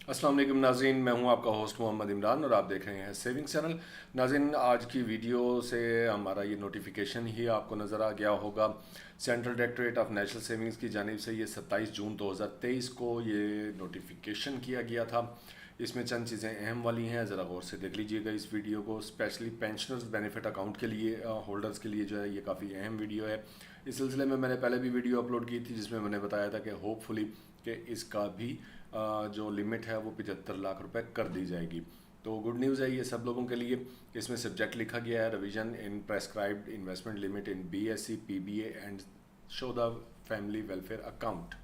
अस्सलाम वालेकुम नाज़रीन, मैं हूं आपका होस्ट मोहम्मद इमरान और आप देख रहे हैं सेविंग चैनल। नाज़रीन, आज की वीडियो से हमारा ये नोटिफिकेशन ही आपको नज़र आ गया होगा। Central directorate of national savings की जानिब से ये 27 जून 2023 को ये नोटिफिकेशन किया गया था। इसमें चंद चीज़ें अहम वाली हैं, ज़रा गौर से देख लीजिएगा इस वीडियो को। स्पेशली पेंशनर्स बेनिफिट अकाउंट के लिए होल्डर्स के लिए जो है ये काफ़ी अहम वीडियो है। इस सिलसिले में मैंने पहले भी वीडियो अपलोड की थी जिसमें मैंने बताया था कि होपफुली कि इसका भी जो लिमिट है वो 75 लाख रुपए कर दी जाएगी। तो गुड न्यूज़ है ये सब लोगों के लिए। इसमें सब्जेक्ट लिखा गया है revision in prescribed investment limit in BSc PBA and show the family welfare account.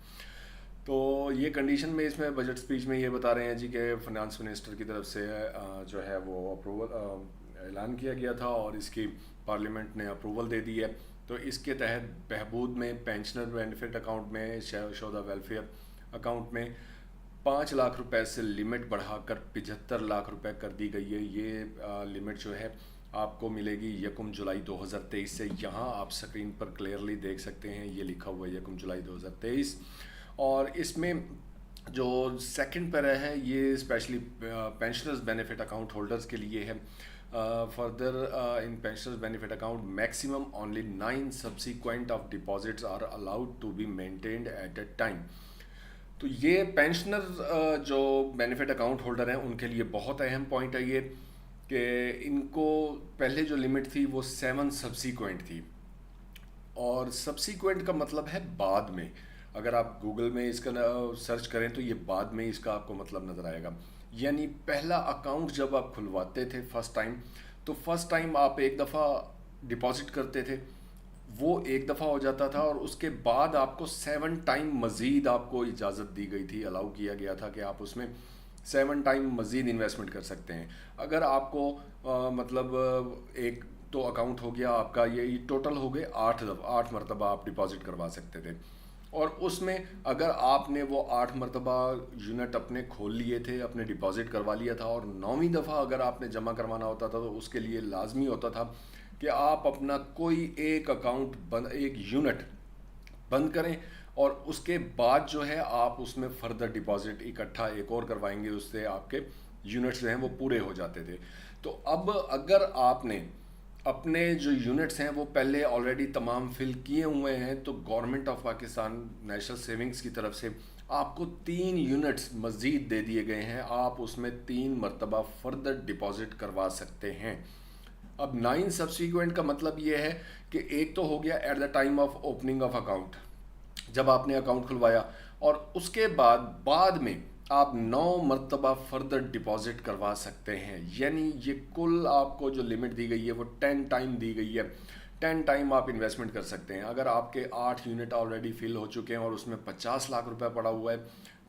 तो ये कंडीशन में इसमें बजट स्पीच में ये बता रहे हैं जी कि फाइनेंस मिनिस्टर की तरफ से जो है वो अप्रूवल ऐलान किया गया था और इसकी पार्लियामेंट ने अप्रूवल दे दी है। तो इसके तहत बहबूद में पेंशनर बेनिफिट अकाउंट में शो द वेलफेयर अकाउंट में 5 लाख रुपए से लिमिट बढ़ाकर 75 लाख रुपए कर दी गई है। ये लिमिट जो है आपको मिलेगी 1 जुलाई 2023 से। यहाँ आप स्क्रीन पर क्लियरली देख सकते हैं, ये लिखा हुआ है 1 जुलाई 2023। और इसमें जो सेकंड पैरा है ये specially pensioners benefit account holders के लिए है। Further in pensioners benefit account maximum only 9 subsequent of deposits are allowed to be maintained at a time. तो ये पेंशनर जो बेनिफिट अकाउंट होल्डर हैं उनके लिए बहुत अहम पॉइंट है ये कि इनको पहले जो लिमिट थी वो 7 सब्सिक्वेंट थी। और सब्सिक्वेंट का मतलब है बाद में। अगर आप गूगल में इसका सर्च करें तो ये बाद में इसका आपको मतलब नज़र आएगा। यानी पहला अकाउंट जब आप खुलवाते थे फर्स्ट टाइम, तो फर्स्ट टाइम आप एक दफ़ा डिपॉजिट करते थे, वो एक दफ़ा हो जाता था और उसके बाद आपको 7 टाइम मज़ीद आपको इजाज़त दी गई थी, अलाउ किया गया था कि आप उसमें 7 टाइम मज़ीद इन्वेस्टमेंट कर सकते हैं। अगर आपको मतलब एक तो अकाउंट हो गया आपका, ये टोटल हो गए 8 मरतबा आप डिपॉजिट करवा सकते थे। और उसमें अगर आपने वो 8 मरतबा यूनिट अपने खोल लिए थे, अपने डिपॉजिट करवा लिया था और 9वीं दफ़ा अगर आपने जमा करवाना होता था तो उसके लिए लाजमी होता था कि आप अपना कोई एक अकाउंट बंद, एक यूनिट बंद करें और उसके बाद जो है आप उसमें फर्दर डिपॉजिट इकट्ठा एक और करवाएंगे, उससे आपके यूनिट्स जो हैं वो पूरे हो जाते थे। तो अब अगर आपने अपने जो यूनिट्स हैं वो पहले ऑलरेडी तमाम फिल किए हुए हैं तो government of Pakistan national savings की तरफ से आपको 3 यूनिट्स मज़ीद दे दिए गए हैं। आप उसमें 3 मरतबा फर्दर डिपॉजिट करवा सकते हैं। अब 9 सब्सिक्वेंट का मतलब ये है कि एक तो हो गया at the time of opening of account, जब आपने अकाउंट खुलवाया, और उसके बाद में आप 9 मरतबा फर्दर डिपॉजिट करवा सकते हैं। यानी ये कुल आपको जो लिमिट दी गई है वो 10 टाइम दी गई है। 10 टाइम आप इन्वेस्टमेंट कर सकते हैं। अगर आपके 8 यूनिट ऑलरेडी फिल हो चुके हैं और उसमें 50 लाख रुपए पड़ा हुआ है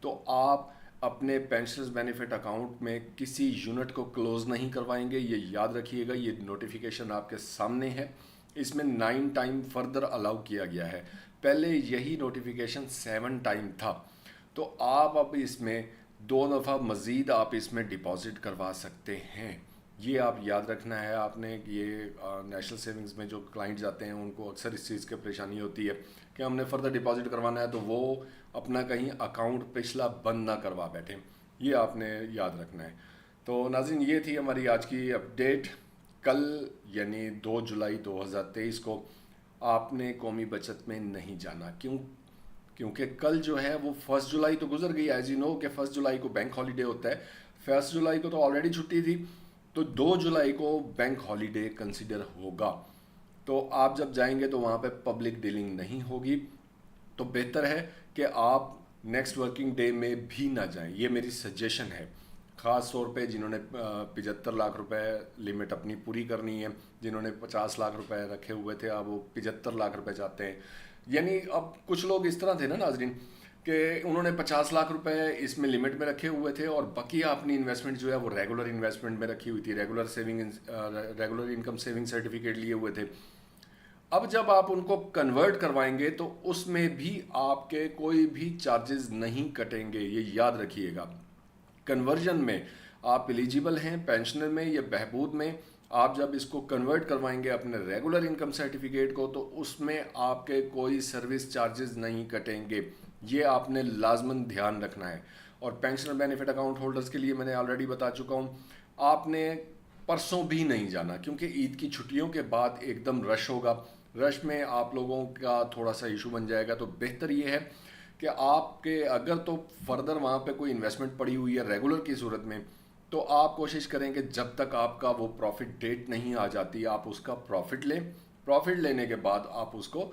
तो आप अपने पेंशनर्स बेनिफिट अकाउंट में किसी यूनिट को क्लोज नहीं करवाएंगे। ये याद रखिएगा, ये नोटिफिकेशन आपके सामने है। इसमें 9 टाइम फर्दर अलाउ किया गया है। पहले यही नोटिफिकेशन 7 टाइम था। तो आप अब इसमें 2 दफ़ा मज़ीद आप इसमें डिपॉजिट करवा सकते हैं। ये आप याद रखना है आपने। ये नेशनल सेविंग्स में जो क्लाइंट्स आते हैं उनको अक्सर इस चीज़ की परेशानी होती है कि हमने फ़र्दर डिपॉजिट करवाना है तो वो अपना कहीं अकाउंट पिछला बंद ना करवा बैठें। ये आपने याद रखना है। तो नाज़रीन, ये थी हमारी आज की अपडेट। कल यानी 2 जुलाई 2023 को आपने कौमी बचत में नहीं जाना। क्योंकि कल जो है वो 1 जुलाई तो गुजर गई। एज यू नो कि 1 जुलाई को बैंक हॉलीडे होता है। 1 जुलाई को तो ऑलरेडी छुट्टी थी, तो 2 जुलाई को बैंक हॉलीडे कंसिडर होगा। तो आप जब जाएंगे तो वहाँ पे पब्लिक डीलिंग नहीं होगी। तो बेहतर है कि आप नेक्स्ट वर्किंग डे में भी ना जाएं। ये मेरी सजेशन है, ख़ास तौर पे जिन्होंने 75 लाख रुपए लिमिट अपनी पूरी करनी है। जिन्होंने 50 लाख रुपए रखे हुए थे अब वो 75 लाख रुपए चाहते हैं। यानी अब कुछ लोग इस तरह थे ना नाजरीन कि उन्होंने 50 लाख रुपए इसमें लिमिट में रखे हुए थे और बाकी अपनी इन्वेस्टमेंट जो है वो रेगुलर इन्वेस्टमेंट में रखी हुई थी, रेगुलर इनकम सेविंग सर्टिफिकेट लिए हुए थे। अब जब आप उनको कन्वर्ट करवाएंगे तो उसमें भी आपके कोई भी चार्जेस नहीं कटेंगे, ये याद रखिएगा। कन्वर्जन में आप एलिजिबल हैं पेंशनर में या बहबूद में। आप जब इसको कन्वर्ट करवाएंगे अपने रेगुलर इनकम सर्टिफिकेट को तो उसमें आपके कोई सर्विस चार्जेस नहीं कटेंगे। یہ آپ نے لازماً دھیان رکھنا ہے. اور پینشنر بینیفٹ اکاؤنٹ ہولڈرز کے لیے میں نے آلریڈی بتا چکا ہوں، آپ نے پرسوں بھی نہیں جانا، کیونکہ عید کی چھٹیوں کے بعد ایک دم رش ہوگا. رش میں آپ لوگوں کا تھوڑا سا ایشو بن جائے گا. تو بہتر یہ ہے کہ آپ کے اگر تو فردر وہاں پہ کوئی انویسٹمنٹ پڑی ہوئی ہے ریگولر کی صورت میں، تو آپ کوشش کریں کہ جب تک آپ کا وہ پروفٹ ڈیٹ نہیں آ جاتی آپ اس کا پروفٹ لیں. پروفٹ لینے کے بعد آپ اس کو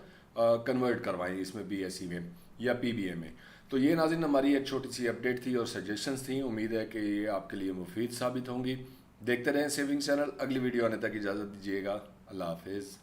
کنورٹ کروائیں اس میں بی ایس سی میں یا پی بی اے میں. تو یہ ناظرین ہماری ایک چھوٹی سی اپڈیٹ تھی اور سجیشنز تھیں. امید ہے کہ یہ آپ کے لیے مفید ثابت ہوں گی. دیکھتے رہیں سیونگ چینل. اگلی ویڈیو آنے تک اجازت دیجیے گا. اللہ حافظ.